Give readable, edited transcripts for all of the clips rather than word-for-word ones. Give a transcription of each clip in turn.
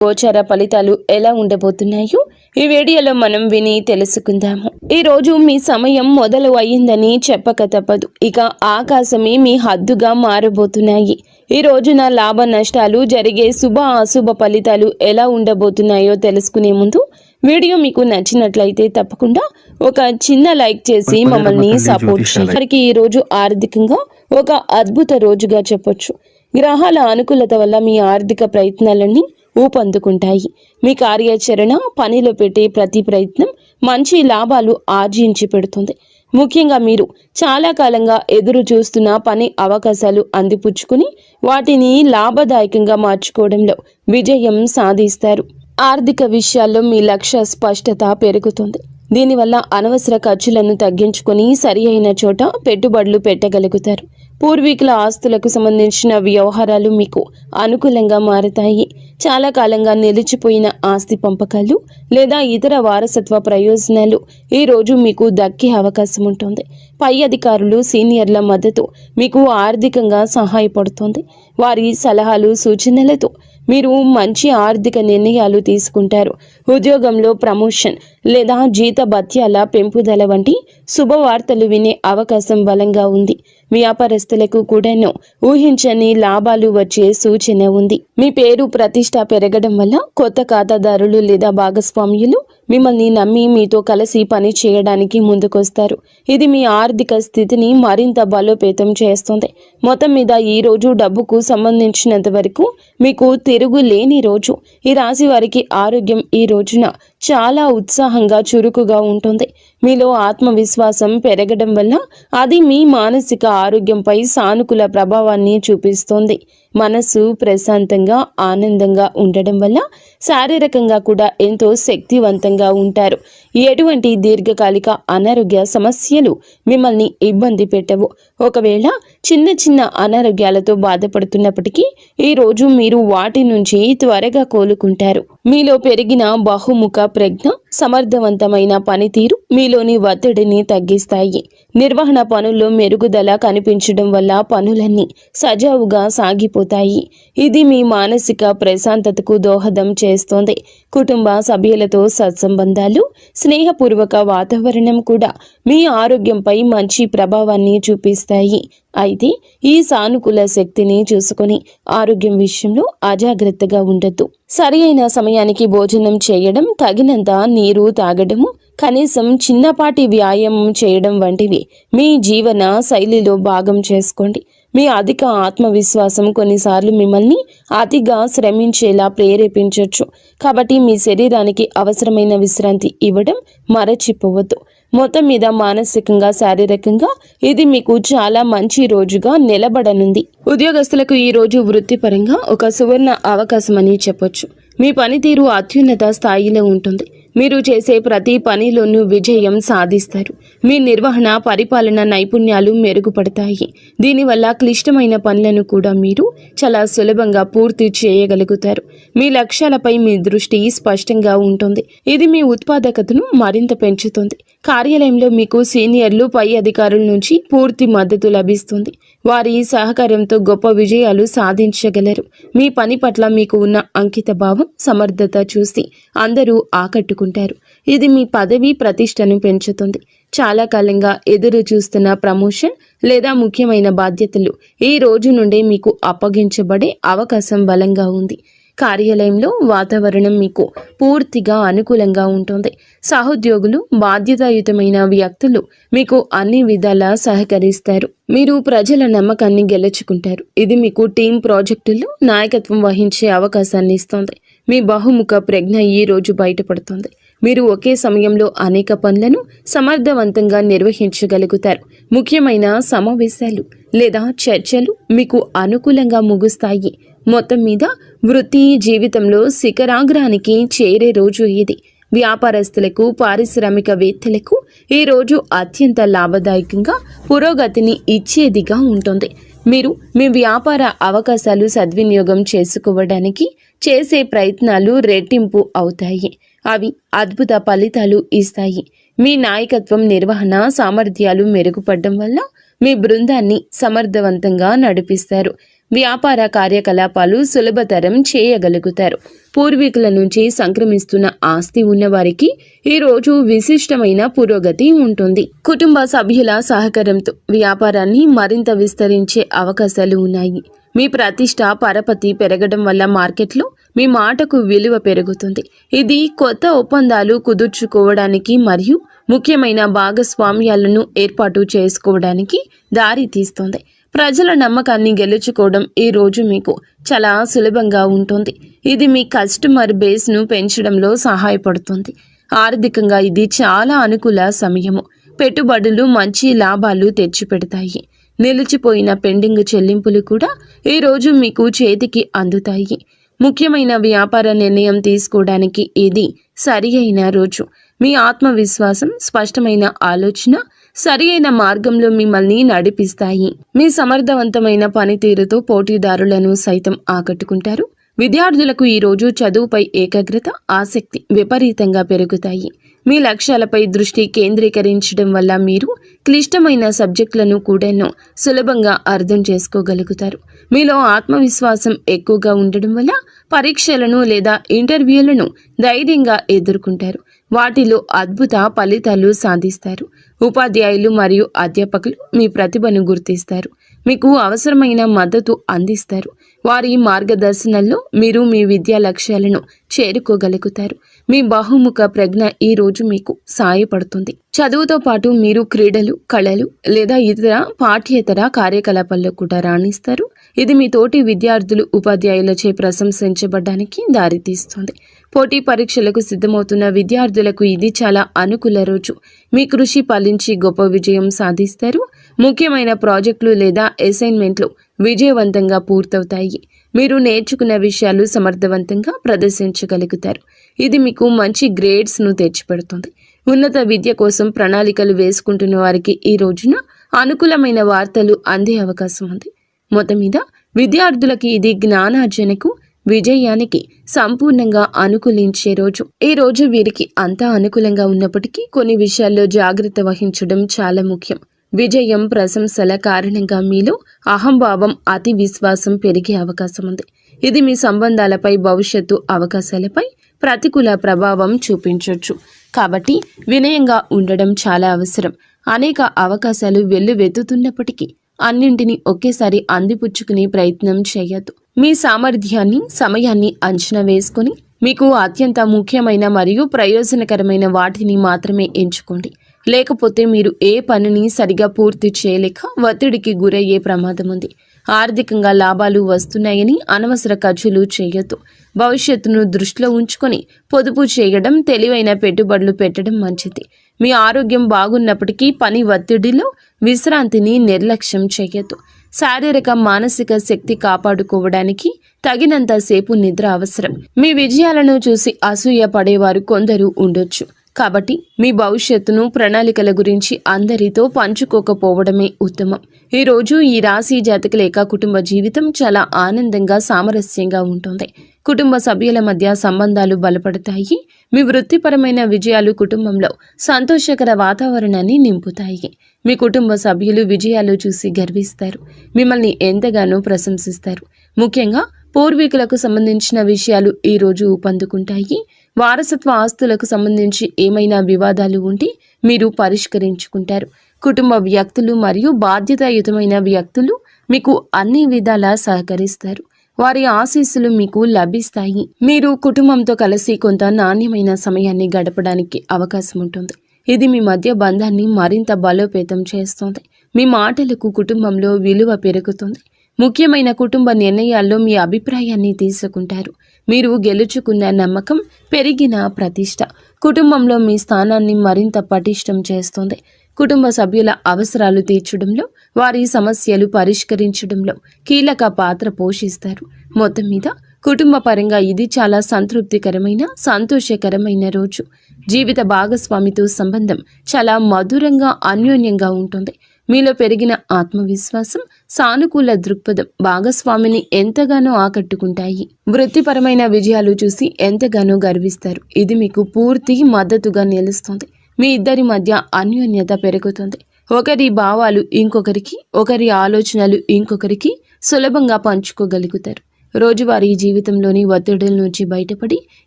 గోచార ఫలితాలు ఎలా ఉండబోతున్నాయో ఈ వీడియోలో మనం విని తెలుసుకుందాము. ఈ రోజు మీ సమయం మొదలు అయ్యిందని చెప్పక తప్పదు. ఇక ఆకాశమే మీ హద్దుగా మారబోతున్నాయి. ఈ రోజున లాభ నష్టాలు జరిగే శుభ అశుభ ఫలితాలు ఎలా ఉండబోతున్నాయో తెలుసుకునే ముందు వీడియో మీకు నచ్చినట్లయితే తప్పకుండా ఒక చిన్న లైక్ చేసి మమ్మల్ని సపోర్ట్ చేయండి. ఈ రోజు ఆర్థికంగా ఒక అద్భుత రోజుగా చెప్పొచ్చు. గ్రహాల అనుకూలత వల్ల మీ ఆర్థిక ప్రయత్నాలన్నీ ఊపందుకుంటాయి. మీ కార్యాచరణ, పనిలో పెట్టే ప్రతి ప్రయత్నం మంచి లాభాలు ఆర్జించి పెడుతుంది. ముఖ్యంగా మీరు చాలా కాలంగా ఎదురు చూస్తున్న పని అవకాశాలు అందిపుచ్చుకుని వాటిని లాభదాయకంగా మార్చుకోవడంలో విజయం సాధిస్తారు. ఆర్థిక విషయాల్లో మీ లక్ష్య స్పష్టత పెరుగుతుంది. దీనివల్ల అనవసర ఖర్చులను తగ్గించుకుని సరి అయిన చోట పెట్టుబడులు పెట్టగలుగుతారు. పూర్వీకుల ఆస్తులకు సంబంధించిన వ్యవహారాలు మీకు అనుకూలంగా మారతాయి. చాలా కాలంగా నిలిచిపోయిన ఆస్తి పంపకాలు లేదా ఇతర వారసత్వ ప్రయోజనాలు ఈ రోజు మీకు దక్కే అవకాశం ఉంటుంది. పై అధికారులు, సీనియర్ల మద్దతు మీకు ఆర్థికంగా సహాయపడుతుంది. వారి సలహాలు, సూచనలతో మీరు మంచి ఆర్థిక నిర్ణయాలు తీసుకుంటారు. ఉద్యోగంలో ప్రమోషన్ లేదా జీతభత్యాల పెంపుదల వంటి శుభవార్తలు వినే అవకాశం బలంగా ఉంది. వ్యాపారస్తులకు కూడాను ఊహించని లాభాలు వచ్చే సూచన ఉంది. మీ పేరు ప్రతిష్ట పెరగడం వల్ల కొత్త ఖాతాదారులు లేదా భాగస్వామ్యులు మిమ్మల్ని నమ్మి మీతో కలిసి పని చేయడానికి ముందుకొస్తారు. ఇది మీ ఆర్థిక స్థితిని మరింత బలోపేతం చేస్తుంది. మొత్తం మీద ఈ రోజు డబ్బుకు సంబంధించినంత వరకు మీకు తిరుగులేని రోజు. ఈ రాశి వారికి ఆరోగ్యం ఈ రోజున చాలా ఉత్సాహంగా, చురుకుగా ఉంటుంది. మీలో ఆత్మవిశ్వాసం పెరగడం వల్ల అది మీ మానసిక ఆరోగ్యంపై సానుకూల ప్రభావాన్ని చూపిస్తుంది. మనసు ప్రశాంతంగా, ఆనందంగా ఉండడం వల్ల శారీరకంగా కూడా ఎంతో శక్తివంతంగా ఉంటారు. ఎటువంటి దీర్ఘకాలిక అనారోగ్య సమస్యలు మిమ్మల్ని ఇబ్బంది పెట్టవు. ఒకవేళ చిన్న చిన్న అనారోగ్యాలతో బాధపడుతున్నప్పటికీ ఈ రోజు మీరు వాటి నుంచి త్వరగా కోలుకుంటారు. మీలో పెరిగిన బహుముఖ ప్రజ్ఞ, సమర్థవంతమైన పనితీరు మీలోని ఒత్తిడిని తగ్గిస్తాయి. నిర్వహణ పనుల్లో మెరుగుదల కనిపించడం వల్ల పనులన్నీ సజావుగా సాగిపోతాయి. ఇది మీ మానసిక ప్రశాంతతకు దోహదం చేస్తోంది. కుటుంబ సభ్యులతో సత్సంబంధాలు, స్నేహపూర్వక వాతావరణం కూడా మీ ఆరోగ్యంపై మంచి ప్రభావాన్ని చూపిస్తాయి. అయితే ఈ సానుకూల శక్తిని చూసుకొని ఆరోగ్యం విషయంలో అజాగ్రత్తగా ఉండొద్దు. సరి అయిన సమయానికి భోజనం చేయడం, తగినంత నీరు తాగడము, కనీసం చిన్నపాటి వ్యాయామం చేయడం వంటివి మీ జీవన శైలిలో భాగం చేసుకోండి. మీ అధిక ఆత్మవిశ్వాసం కొన్నిసార్లు మిమ్మల్ని అతిగా శ్రమించేలా ప్రేరేపించవచ్చు. కాబట్టి మీ శరీరానికి అవసరమైన విశ్రాంతి ఇవ్వడం మరచిపోవద్దు. మొత్తం మీద మానసికంగా, శారీరకంగా ఇది మీకు చాలా మంచి రోజుగా నిలబడనుంది. ఉద్యోగస్తులకు ఈ రోజు వృత్తిపరంగా ఒక సువర్ణ అవకాశం అని చెప్పొచ్చు. మీ పనితీరు అత్యున్నత స్థాయిలో ఉంటుంది. మీరు చేసే ప్రతి పనిలోనూ విజయం సాధిస్తారు. మీ నిర్వహణ, పరిపాలన నైపుణ్యాలు మెరుగుపడతాయి. దీనివల్ల క్లిష్టమైన పనులను కూడా మీరు చాలా సులభంగా పూర్తి చేయగలుగుతారు. మీ లక్ష్యాలపై మీ దృష్టి స్పష్టంగా ఉంటుంది. ఇది మీ ఉత్పాదకతను మరింత పెంచుతుంది. కార్యాలయంలో మీకు సీనియర్లు, పై అధికారుల నుంచి పూర్తి మద్దతు లభిస్తుంది. వారి సహకారంతో గొప్ప విజయాలు సాధించగలరు. మీ పని పట్ల మీకు ఉన్న అంకిత భావం, సమర్థత చూసి అందరూ ఆకట్టుకుంటారు. ఇది మీ పదవి ప్రతిష్టను పెంచుతుంది. చాలా కాలంగా ఎదురు చూస్తున్న ప్రమోషన్ లేదా ముఖ్యమైన బాధ్యతలు ఈ రోజు నుండే మీకు అప్పగించబడే అవకాశం బలంగా ఉంది. కార్యాలయంలో వాతావరణం మీకు పూర్తిగా అనుకూలంగా ఉంటుంది. సహోద్యోగులు, బాధ్యతాయుతమైన వ్యక్తులు మీకు అన్ని విధాలా సహకరిస్తారు. మీరు ప్రజల నమ్మకాన్ని గెలుచుకుంటారు. ఇది మీకు టీం ప్రాజెక్టుల్లో నాయకత్వం వహించే అవకాశాన్ని ఇస్తుంది. మీ బహుముఖ ప్రజ్ఞ ఈ రోజు బయటపడుతుంది. మీరు ఒకే సమయంలో అనేక పనులను సమర్థవంతంగా నిర్వహించగలుగుతారు. ముఖ్యమైన సమావేశాలు లేదా చర్చలు మీకు అనుకూలంగా ముగుస్తాయి. మొత్తం మీద వృత్తి జీవితంలో శిఖరాగ్రానికి చేరే రోజు ఇది. వ్యాపారస్తులకు, పారిశ్రామికవేత్తలకు ఈ రోజు అత్యంత లాభదాయకంగా, పురోగతిని ఇచ్చేదిగా ఉంటుంది. మీరు మీ వ్యాపార అవకాశాలు సద్వినియోగం చేసుకోవడానికి చేసే ప్రయత్నాలు రెట్టింపు అవుతాయి. అవి అద్భుత ఫలితాలు ఇస్తాయి. మీ నాయకత్వం, నిర్వహణ సామర్థ్యాలు మెరుగుపడడం వల్ల మీ బృందాన్ని సమర్థవంతంగా నడిపిస్తారు. వ్యాపార కార్యకలాపాలు సులభతరం చేయగలుగుతారు. పూర్వీకుల నుంచి సంక్రమిస్తున్న ఆస్తి ఉన్నవారికి ఈ రోజు విశిష్టమైన పురోగతి ఉంటుంది. కుటుంబ సభ్యుల సహకారంతో వ్యాపారాన్ని మరింత విస్తరించే అవకాశాలు ఉన్నాయి. మీ ప్రతిష్ట పరపతి పెరగడం వల్ల మార్కెట్లో మీ మాటకు విలువ పెరుగుతుంది. ఇది కొత్త ఒప్పందాలు కుదుర్చుకోవడానికి మరియు ముఖ్యమైన భాగస్వామ్యాలను ఏర్పాటు చేసుకోవడానికి దారి తీస్తుంది. ప్రజల నమ్మకాన్ని గెలుచుకోవడం ఈ రోజు మీకు చాలా సులభంగా ఉంటుంది. ఇది మీ కస్టమర్ బేస్ను పెంచడంలో సహాయపడుతుంది. ఆర్థికంగా ఇది చాలా అనుకూల సమయము. పెట్టుబడులు మంచి లాభాలు తెచ్చిపెడతాయి. నిలిచిపోయిన పెండింగ్ చెల్లింపులు కూడా ఈ రోజు మీకు చేతికి అందుతాయి. ముఖ్యమైన వ్యాపార నిర్ణయం తీసుకోవడానికి ఇది సరి అయిన రోజు. మీ ఆత్మవిశ్వాసం, స్పష్టమైన ఆలోచన సరి అయిన మార్గంలో మిమ్మల్ని నడిపిస్తాయి. మీ సమర్థవంతమైన పనితీరుతో పోటీదారులను సైతం ఆకట్టుకుంటారు. విద్యార్థులకు ఈ రోజు చదువుపై ఏకాగ్రత, ఆసక్తి విపరీతంగా పెరుగుతాయి. మీ లక్ష్యాలపై దృష్టి కేంద్రీకరించడం వల్ల మీరు క్లిష్టమైన సబ్జెక్టులను కూడా సులభంగా అర్థం చేసుకోగలుగుతారు. మీలో ఆత్మవిశ్వాసం ఎక్కువగా ఉండడం వల్ల పరీక్షలను లేదా ఇంటర్వ్యూలను ధైర్యంగా ఎదుర్కొంటారు. వాటిలో అద్భుత ఫలితాలు సాధిస్తారు. ఉపాధ్యాయులు మరియు అధ్యాపకులు మీ ప్రతిభను గుర్తిస్తారు. మీకు అవసరమైన మద్దతు అందిస్తారు. వారి మార్గదర్శనంలో మీరు మీ విద్యా లక్ష్యాలను చేరుకోగలుగుతారు. మీ బహుముఖ ప్రజ్ఞ ఈ రోజు మీకు సహాయపడుతుంది. చదువుతో పాటు మీరు క్రీడలు, కళలు లేదా ఇతర పాఠ్యేతర కార్యకలాపాల్లో కూడా రాణిస్తారు. ఇది మీ తోటి విద్యార్థులు, ఉపాధ్యాయులచే ప్రశంసించబడడానికి దారితీస్తుంది. పోటీ పరీక్షలకు సిద్ధమవుతున్న విద్యార్థులకు ఇది చాలా అనుకూల రోజు. మీ కృషి ఫలించి గొప్ప విజయం సాధిస్తారు. ముఖ్యమైన ప్రాజెక్టులు లేదా అసైన్మెంట్లు విజయవంతంగా పూర్తవుతాయి. మీరు నేర్చుకున్న విషయాలు సమర్థవంతంగా ప్రదర్శించగలుగుతారు. ఇది మీకు మంచి గ్రేడ్స్ను తెచ్చిపెడుతుంది. ఉన్నత విద్య కోసం ప్రణాళికలు వేసుకుంటున్న వారికి ఈ రోజున అనుకూలమైన వార్తలు అందే అవకాశం ఉంది. మొత్తం మీద విద్యార్థులకి ఇది జ్ఞానార్జనకు, విజయానికి సంపూర్ణంగా అనుకూలించే రోజు. ఈ రోజు వీరికి అంతా అనుకూలంగా ఉన్నప్పటికీ కొన్ని విషయాల్లో జాగ్రత్త వహించడం చాలా ముఖ్యం. విజయం, ప్రశంసల కారణంగా మీలో అహంభావం, అతి విశ్వాసం పెరిగే అవకాశం ఉంది. ఇది మీ సంబంధాలపై, భవిష్యత్తు అవకాశాలపై ప్రతికూల ప్రభావం చూపించవచ్చు. కాబట్టి వినయంగా ఉండడం చాలా అవసరం. అనేక అవకాశాలు వెల్లువెత్తుతున్నప్పటికీ అన్నింటినీ ఒకేసారి అందిపుచ్చుకునే ప్రయత్నం చేయొద్దు. మీ సామర్థ్యాన్ని, సమయాన్ని అంచనా వేసుకొని మీకు అత్యంత ముఖ్యమైన మరియు ప్రయోజనకరమైన వాటిని మాత్రమే ఎంచుకోండి. లేకపోతే మీరు ఏ పనిని సరిగా పూర్తి చేయలేక ఒత్తిడికి గురయ్యే ప్రమాదం ఉంది. ఆర్థికంగా లాభాలు వస్తున్నాయని అనవసర ఖర్చులు చేయొద్దు. భవిష్యత్తును దృష్టిలో ఉంచుకొని పొదుపు చేయడం, తెలివైన పెట్టుబడులు పెట్టడం మంచిది. మీ ఆరోగ్యం బాగున్నప్పటికీ పని ఒత్తిడిలో విశ్రాంతిని నిర్లక్ష్యం చేయొద్దు. శారీరక, మానసిక శక్తి కాపాడుకోవడానికి తగినంత సేపు నిద్ర అవసరం. మీ విజయాలను చూసి అసూయ పడేవారు కొందరు ఉండొచ్చు. కాబట్టి మీ భవిష్యత్తును, ప్రణాళికల గురించి అందరితో పంచుకోకపోవడమే ఉత్తమం. ఈరోజు ఈ రాశి జాతకుల కుటుంబ జీవితం చాలా ఆనందంగా, సామరస్యంగా ఉంటుంది. కుటుంబ సభ్యుల మధ్య సంబంధాలు బలపడతాయి. మీ వృత్తిపరమైన విజయాలు కుటుంబంలో సంతోషకర వాతావరణాన్ని నింపుతాయి. మీ కుటుంబ సభ్యులు విజయాలు చూసి గర్విస్తారు. మిమ్మల్ని ఎంతగానో ప్రశంసిస్తారు. ముఖ్యంగా పూర్వీకులకు సంబంధించిన విషయాలు ఈరోజు ఊపందుకుంటాయి. వారసత్వ ఆస్తులకు సంబంధించి ఏమైనా వివాదాలు ఉంటే మీరు పరిష్కరించుకుంటారు. కుటుంబ వ్యక్తులు మరియు బాధ్యతాయుతమైన వ్యక్తులు మీకు అన్ని విధాలా సహకరిస్తారు. వారి ఆశీస్సులు మీకు లభిస్తాయి. మీరు కుటుంబంతో కలిసి కొంత నాణ్యమైన సమయాన్ని గడపడానికి అవకాశం ఉంటుంది. ఇది మీ మధ్య బంధాన్ని మరింత బలోపేతం చేస్తుంది. మీ మాటలకు కుటుంబంలో విలువ పెరుగుతుంది. ముఖ్యమైన కుటుంబ నిర్ణయాల్లో మీ అభిప్రాయాన్ని తీసుకుంటారు. మీరు గెలుచుకున్న నమ్మకం, పెరిగిన ప్రతిష్ట కుటుంబంలో మీ స్థానాన్ని మరింత పటిష్టం చేస్తుంది. కుటుంబ సభ్యుల అవసరాలు తీర్చడంలో, వారి సమస్యలు పరిష్కరించడంలో కీలక పాత్ర పోషిస్తారు. మొత్తం మీద కుటుంబ పరంగా ఇది చాలా సంతృప్తికరమైన, సంతోషకరమైన రోజు. జీవిత భాగస్వామితో సంబంధం చాలా మధురంగా, అన్యోన్యంగా ఉంటుంది. మీలో పెరిగిన ఆత్మవిశ్వాసం, సానుకూల దృక్పథం భాగస్వామిని ఎంతగానో ఆకట్టుకుంటాయి. వృత్తిపరమైన విజయాలు చూసి ఎంతగానో గర్విస్తారు. ఇది మీకు పూర్తి మద్దతుగా నిలుస్తుంది. మీ ఇద్దరి మధ్య అన్యోన్యత పెరుగుతుంది. ఒకరి భావాలు ఇంకొకరికి, ఒకరి ఆలోచనలు ఇంకొకరికి సులభంగా పంచుకోగలుగుతారు. రోజువారీ జీవితంలోని ఒత్తిడుల నుంచి బయటపడి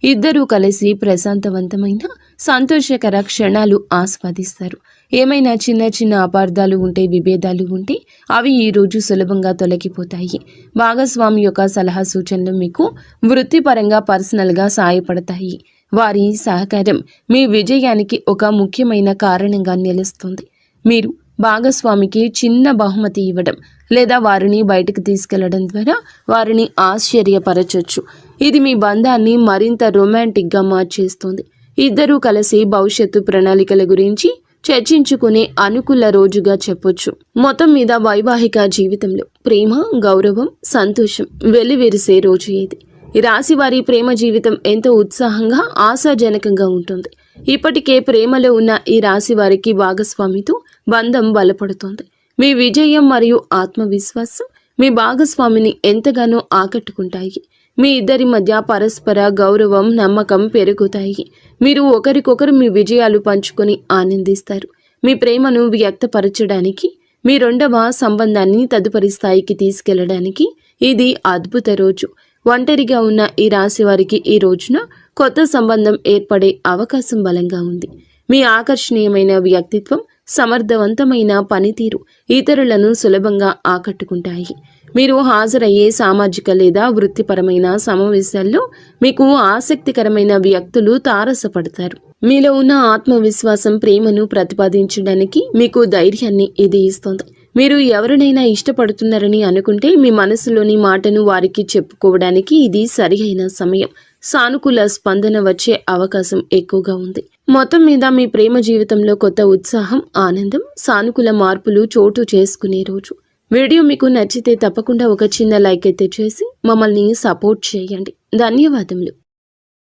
ఇద్దరూ కలిసి ప్రశాంతవంతమైన సంతోషకర క్షణాలు ఆస్వాదిస్తారు. ఏమైనా చిన్న చిన్న అపార్థాలు ఉంటే, విభేదాలు ఉంటే అవి ఈ రోజు సులభంగా తొలగిపోతాయి. భాగస్వామి యొక్క సలహా సూచనలు మీకు వృత్తిపరంగా, పర్సనల్గా సహాయపడతాయి. వారి సహకారం మీ విజయానికి ఒక ముఖ్యమైన కారణంగా నిలుస్తుంది. మీరు భాగస్వామికి చిన్న బహుమతి ఇవ్వడం లేదా వారిని బయటకు తీసుకెళ్లడం ద్వారా వారిని ఆశ్చర్యపరచొచ్చు. ఇది మీ బంధాన్ని మరింత రొమాంటిక్గా మార్చేస్తుంది. ఇద్దరూ కలిసి భవిష్యత్తు ప్రణాళికల గురించి చర్చించుకునే అనుకూల రోజుగా చెప్పొచ్చు. మొత్తం మీద వైవాహిక జీవితంలో ప్రేమ, గౌరవం, సంతోషం వెల్లివిరిసే రోజు ఇది. ఈ రాశి వారి ప్రేమ జీవితం ఎంతో ఉత్సాహంగా, ఆశాజనకంగా ఉంటుంది. ఇప్పటికే ప్రేమలో ఉన్న ఈ రాశి వారికి భాగస్వామితో బంధం బలపడుతోంది. మీ విజయం మరియు ఆత్మవిశ్వాసం మీ భాగస్వామిని ఎంతగానో ఆకట్టుకుంటాయి. మీ ఇద్దరి మధ్య పరస్పర గౌరవం, నమ్మకం పెరుగుతాయి. మీరు ఒకరికొకరు మీ విజయాలు పంచుకొని ఆనందిస్తారు. మీ ప్రేమను వ్యక్తపరచడానికి, మీ రెండవ సంబంధాన్ని తదుపరి స్థాయికి తీసుకెళ్లడానికి ఇది అద్భుత రోజు. ఒంటరిగా ఉన్న ఈ రాశి వారికి ఈ రోజున కొత్త సంబంధం ఏర్పడే అవకాశం బలంగా ఉంది. మీ ఆకర్షణీయమైన వ్యక్తిత్వం, సమర్థవంతమైన పనితీరు ఇతరులను సులభంగా ఆకట్టుకుంటాయి. మీరు హాజరయ్యే సామాజిక లేదా వృత్తిపరమైన సమావేశాల్లో మీకు ఆసక్తికరమైన వ్యక్తులు తారసపడతారు. మీలో ఉన్న ఆత్మవిశ్వాసం ప్రేమను ప్రతిపాదించడానికి మీకు ధైర్యాన్ని ఇది ఇస్తుంది. మీరు ఎవరినైనా ఇష్టపడుతున్నారని అనుకుంటే మీ మనసులోని మాటను వారికి చెప్పుకోవడానికి ఇది సరియైన సమయం. సానుకూల స్పందన వచ్చే అవకాశం ఎక్కువగా ఉంది. మొత్తం మీద మీ ప్రేమ జీవితంలో కొత్త ఉత్సాహం, ఆనందం, సానుకూల మార్పులు చోటు చేసుకునే రోజు. వీడియో మీకు నచ్చితే తప్పకుండా ఒక చిన్న లైక్ అయితే చేసి మమ్మల్ని సపోర్ట్ చేయండి. ధన్యవాదములు.